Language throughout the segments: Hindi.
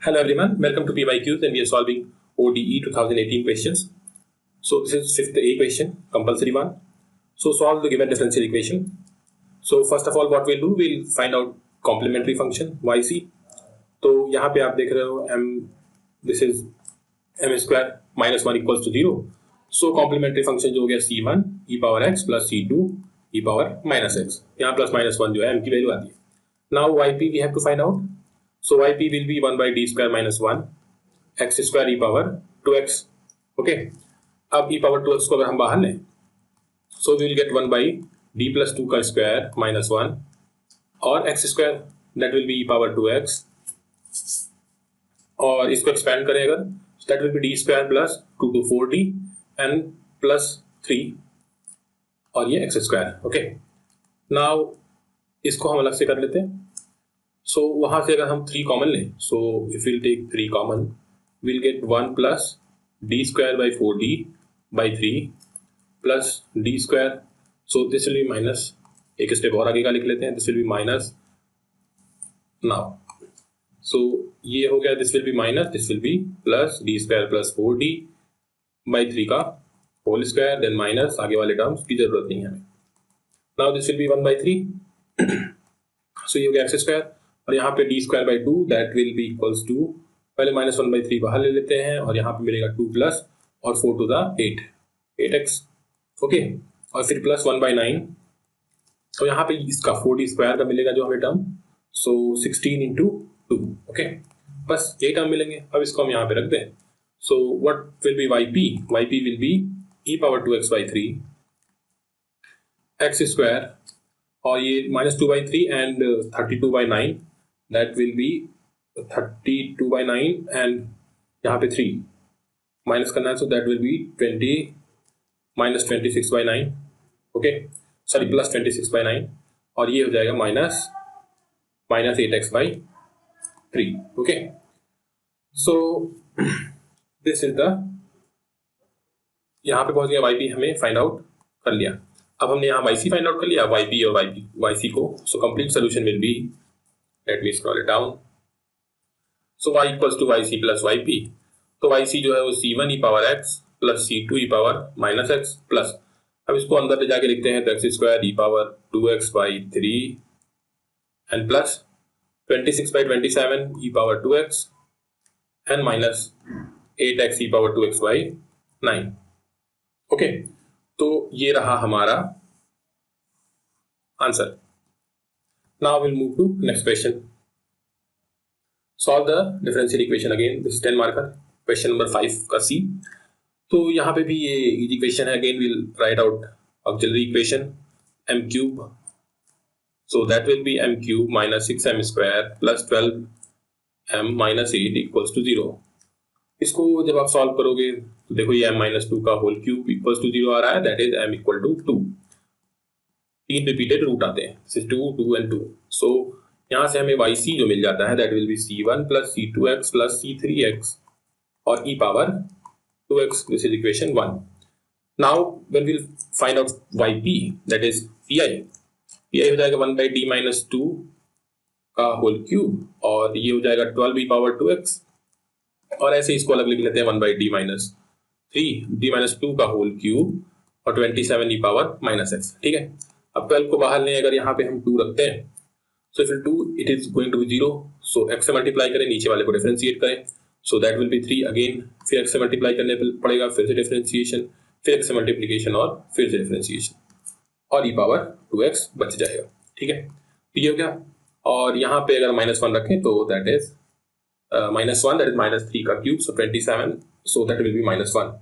Hello everyone, welcome to PYQs and we are solving ODE 2018 questions. So this is fifth A question, compulsory one. So solve the given differential equation. So first of all what we'll do, we'll find out complementary function yc. तो यहाँ पे आप देख रहे हो m, this is m square minus 1 equals to 0. So complementary function जो हो गया c1 e power x plus c2 e power minus x. यहाँ plus minus 1 जो है m की वैल्यू आती है. Now yp we have to find out. So yp will be 1 by d square minus 1 x square e power 2x. Okay. अब e power 2x को अगर हम बाहर लें, so we will get 1 by d plus 2 का square minus 1 और x square that will be e power 2x और इसको expand करें अगर that will be d square plus 2 to 4d and plus 3 और ये x square. Okay. Now इसको हम अलग से कर लेते हैं. So वहाँ से अगर हम 3 कॉमन लें, so if we'll take 3 common, we'll get 1 plus d square by 4d by 3 plus d square. So this will be minus. एक स्टेप और आगे का लिख लेते हैं. This will be minus. Now, so ये हो गया. This will be minus. This will be plus d square plus 4d by 3 का whole square. Then minus आगे वाले टर्म्स की जरूरत नहीं है हमें. Now this will be 1 by 3. So ये हो गया x square. और यहाँ पे d square by 2 that will be equals to, पहले माइनस 1 बाई 3 बाहर ले लेते हैं और यहाँ पे मिलेगा 2 प्लस और 4 टू द 8x. ओके. और फिर प्लस 1 बाई 9 और यहाँ पे इसका 4d स्क्वायर का मिलेगा जो हमें टर्म. सो 16 इंटू 2. ओके. बस ये टर्म मिलेंगे. अब इसको हम यहाँ पे रख दें. So what will be yp will be e power 2x by 3 x square और ये minus 2 by 3 and 32 by 9 that will be 32 by 9 and यहाँ पे 3 माइनस करना है. so that will be 20 minus 26 by 9. okay, sorry plus 26 by 9 और ये हो जाएगा minus 8x by 3. okay, so this is the, यहाँ पे पहुंच गया. yp हमें फाइंड आउट कर लिया. अब हमने यहाँ yc फाइंड आउट कर लिया, yp और yc को. so complete solution will be, let me scroll it down. So y equals to yc plus yp. तो yc जो है वो c1 e power x plus c2 e power minus x plus, अब इसको अंदर ले जाके लिखते हैं तो x square e power 2x by 3 and plus 26 by 27 e power 2x and minus 8x e power 2x by 9. Okay. तो ये रहा हमारा answer. Now we'll move to next question. Solve the differential equation again. This is 10 marker. Question number 5 का C. तो यहाँ पे भी ये easy question है. Again we'll write out auxiliary equation m cube. So that will be m cube minus 6m square plus 12m minus 8 equals to 0. इसको जब आप सॉल्व करोगे तो देखो ये m minus 2 का होल क्यूब इक्वल्स टू 0 आ रहा है. That is m equal to 2. 3 repeated root आते हैं. 2 2 and 2. सो यहाँ से हमें yc जो मिल जाता है that will be c1 plus c2x plus c3x और e power 2x. This is equation 1. Now when we will find out yp that is pi हो जाएगा 1 बाई d माइनस 2 का होल क्यूब और ये हो जाएगा 12 e पावर 2x और ऐसे इसको अलग लिख लेते हैं 1 by d minus 3 d minus 2 का होल क्यूब और 27 e पावर माइनस x. ठीक है. अब 12 को बाहर लें, अगर यहाँ पे हम 2 रखते हैं, so if 2 it is going to be 0. So x से मल्टीप्लाई करें, नीचे वाले को डिफरेंशिएट करें. So that will be 3 again. फिर x से मल्टीप्लाई करने पड़ेगा, फिर से डिफरेंशिएशन, फिर x से मल्टीप्लिकेशन और फिर से डिफरेंशिएशन और e पावर 2x बच जाएगा. ठीक है. तो ये हो गया. और यहाँ पे अगर माइनस 1 रखें तो that is minus 1 that is minus 3 का cube. So 27. So that will B minus 1.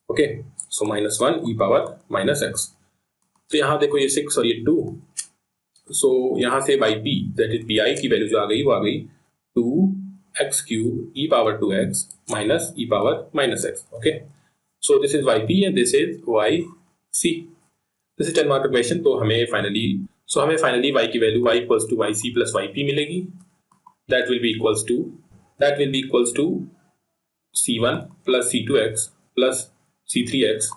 Okay. So minus 1 e power minus x. तो यहाँ देखो ये 6 और ये 2. सो यहाँ से yp दैट इज pi की वैल्यू जो आ गई वो आ गई 2x cube e power 2x minus e power minus x. Okay. So this is yp and this is yc. This is 10 mark question. तो हमें फाइनली y की value y equals to yc plus yp मिलेगी. That will be equals to c1 plus c2x plus c3x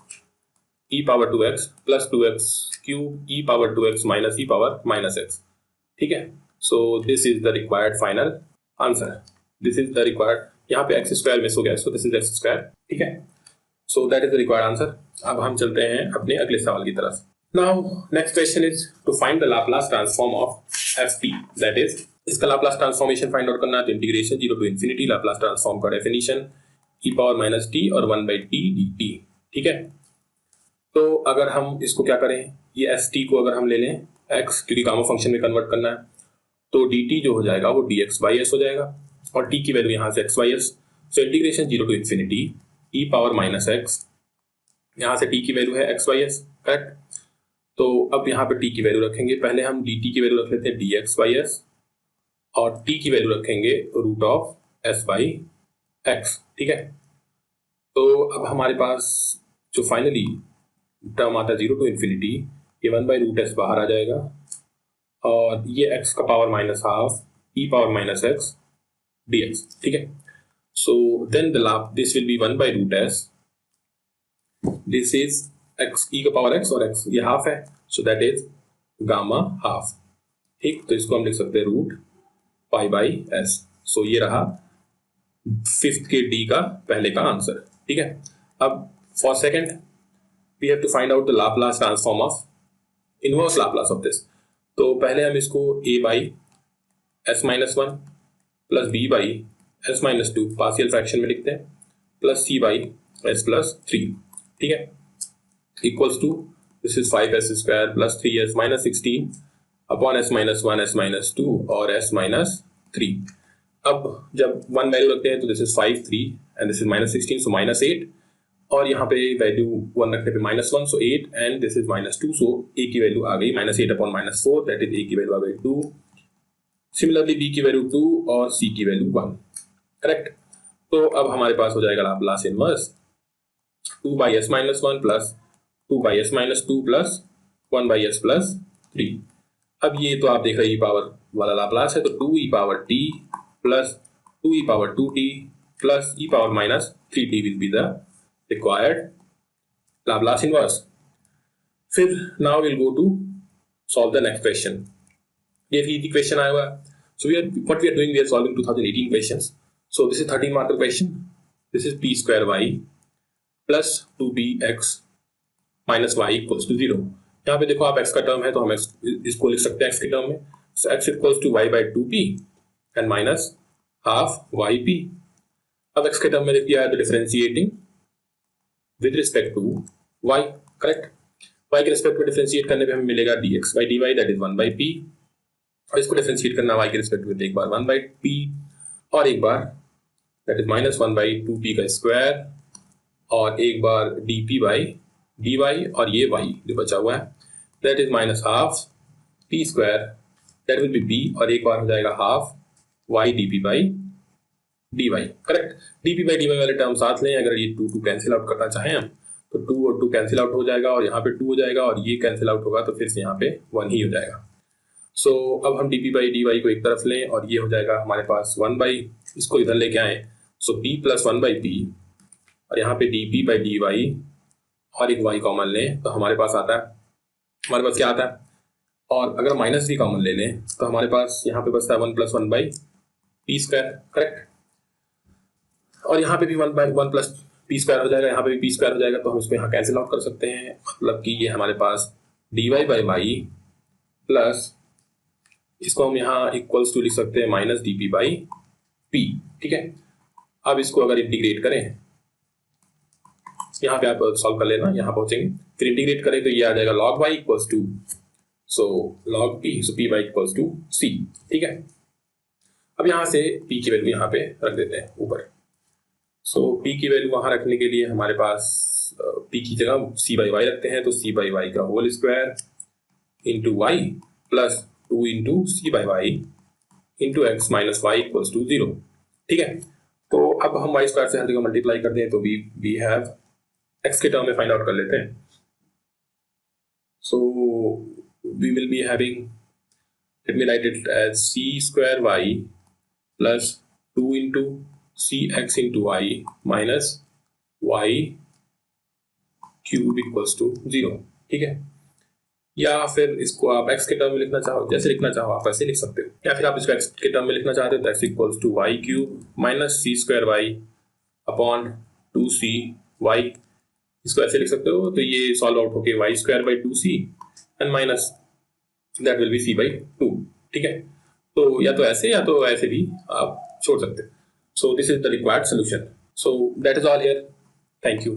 e power 2x plus 2x cube e power 2x minus e power minus x. ठीक है. So this is the required final answer. This is the required, यहाँ पे एक्स स्क्वायर मिस हो गया, so this is x square, ठीक है। So that is the required answer. अब हम चलते हैं अपने अगले सवाल की तरफ। Now next question is to find the Laplace transform of f t, that is इसका लाप्लास ट्रांसफॉर्मेशन फाइंड आउट करना है। तो integration 0 to infinity Laplace transform का definition e power minus t और 1/t dt, ठीक है। तो अगर हम इसको क्या करें, ये एस टी को अगर हम ले लें एक्स, क्योंकि गामा फंक्शन में कन्वर्ट करना है, तो डी टी जो हो जाएगा वो डी एक्स बाई एस हो जाएगा और टी की वैल्यू यहाँ से x by s. So integration 0 to infinity e power minus x, यहाँ से टी की वैल्यू है एक्स बाई एस, करेक्ट। तो अब यहाँ पे टी की वैल्यू रखेंगे, पहले हम डी टी की वैल्यू रख लेते हैं डी एक्स बाई एस और टी की वैल्यू रखेंगे root of s by x, ठीक है। तो अब हमारे पास जो फाइनली टर्म आता है 0 टू इन्फिनिटी, ये 1/√s बाहर आ जाएगा और ये x का power minus half e power minus x dx, ठीक है। So then this will be 1/√s, this is x e का पावर x और x ये हाफ है, so that is gamma half, ठीक। तो इसको हम लिख सकते हैं root pi by s. So ये रहा फिफ्थ के डी का पहले का आंसर, ठीक है। अब for second we have to find out the Laplace transform of inverse Laplace of this। तो पहले हम इसको a by s-1 plus b by s-2 partial fraction में लिखते हैं प्लस c by s+3, ठीक है, equals to this is 5s square plus 3s minus 16 upon s-1 s-2 और s-3। अब जब 1 वैल्यू रखते हैं तो this is 5 3 and this is -16, सो -8 और यहाँ पे वैल्यू 1 रखने पे -1, सो 8 and this is -2, so a की वैल्यू आ गई -8 अपॉन -4, दैट इज a की वैल्यू आ गई 2। सिमिलरली b की वैल्यू 2 और c की वैल्यू 1, करेक्ट। तो अब हमारे पास हो जाएगा Laplace inverse 2/s-1 plus 2/s-2 plus 1/s+3। अब ये तो आप देख रहे हैं e पावर वाला लाप्लास है, तो 2e power t plus 2e power 2t plus e power -3t will be the required Laplace inverse। फिर now we'll go to solve the next question। ये भी easy question आया हुआ है। So what we are doing, we are solving 2018 questions। So this is 13 mark question। This is p square y plus 2bx minus y equals to 0। यहाँ पे देखो आप x का टर्म है तो हम इसको लिख सकते हैं x के टर्म में। So x equals to y by 2p and minus half yp। अब x के टर्म में लिख दिया है तो differentiating with respect to y, correct. y के रिस्पेक्ट में डिफरेंशिएट करने पे हमें मिलेगा dx by dy, that is 1/p, और इसको डिफरेंशिएट करना y के रिस्पेक्ट में एक बार 1/p और एक बार that is -1/2p का स्क्वायर और एक बार dp by dy और ये y जो बचा हुआ है that is -half p square, that will be p और एक बार हो जाएगा half y dp by dy, correct. dp by dy वाले टर्म साथ लें, अगर ये 2 कैंसिल आउट करना चाहें हम तो 2 और 2 कैंसिल आउट हो जाएगा और यहाँ पे 2 हो जाएगा और ये कैंसिल आउट होगा तो फिर से यहाँ पे 1 ही हो जाएगा। सो अब हम dp by dy को एक तरफ लें और ये हो जाएगा हमारे पास 1 इसको इधर लेके आए, सो p प्लस 1/p और यहाँ पे dp by dy और एक y कॉमन लें तो हमारे पास आता है, हमारे पास क्या आता है, और अगर माइनस भी कॉमन ले लें तो हमारे पास यहाँ पे बचता है 1 + 1/p स्क्वायर, करेक्ट। और यहाँ पे भी 1 + p स्क्वायर हो जाएगा, यहाँ पे भी p स्क्वायर हो जाएगा, तो हम इसको यहाँ कैंसिल आउट कर सकते हैं। मतलब कि ये हमारे पास dy by y प्लस इसको हम यहाँ इक्वल्स टू लिख सकते हैं -dp by p, ठीक है। अब इसको अगर इंटीग्रेट करें, यहाँ पे आप सॉल्व कर लेना, यहाँ पहुंचेंगे, फिर इंटीग्रेट करें तो ये आ जाएगा log y equals to log p, so p y equals to c, ठीक है। अब यहाँ से p की वैल्यू यहाँ पे रख देते हैं ऊपर। सो p की वैल्यू वहां रखने के लिए हमारे पास p की जगह c by y रखते हैं, तो c by y का whole square into y plus 2 into c by y into x minus y equals to 0, ठीक है। तो अब हम y स्क्वायर से हर जगह मल्टीप्लाई कर दें तो वी हैव x के टर्म में फाइंड आउट कर लेते हैं। So we will be having, let me write it as c square y plus 2 into cx into y minus y cube equals to 0, ठीक है। या फिर इसको आप x के टर्म में लिखना चाहो, जैसे लिखना चाहो आप वैसे लिख सकते हो, या फिर आप इसको x के टर्म में लिखना चाहते हो तो x equals to y cube minus c square y upon 2c y, इसको ऐसे लिख सकते हो। तो ये सॉल्व आउट होके y square by 2c and minus that will be c by 2। ठीक है, तो या तो ऐसे भी आप छोड़ सकते हो। सो this is the required solution. So that is all here. Thank you.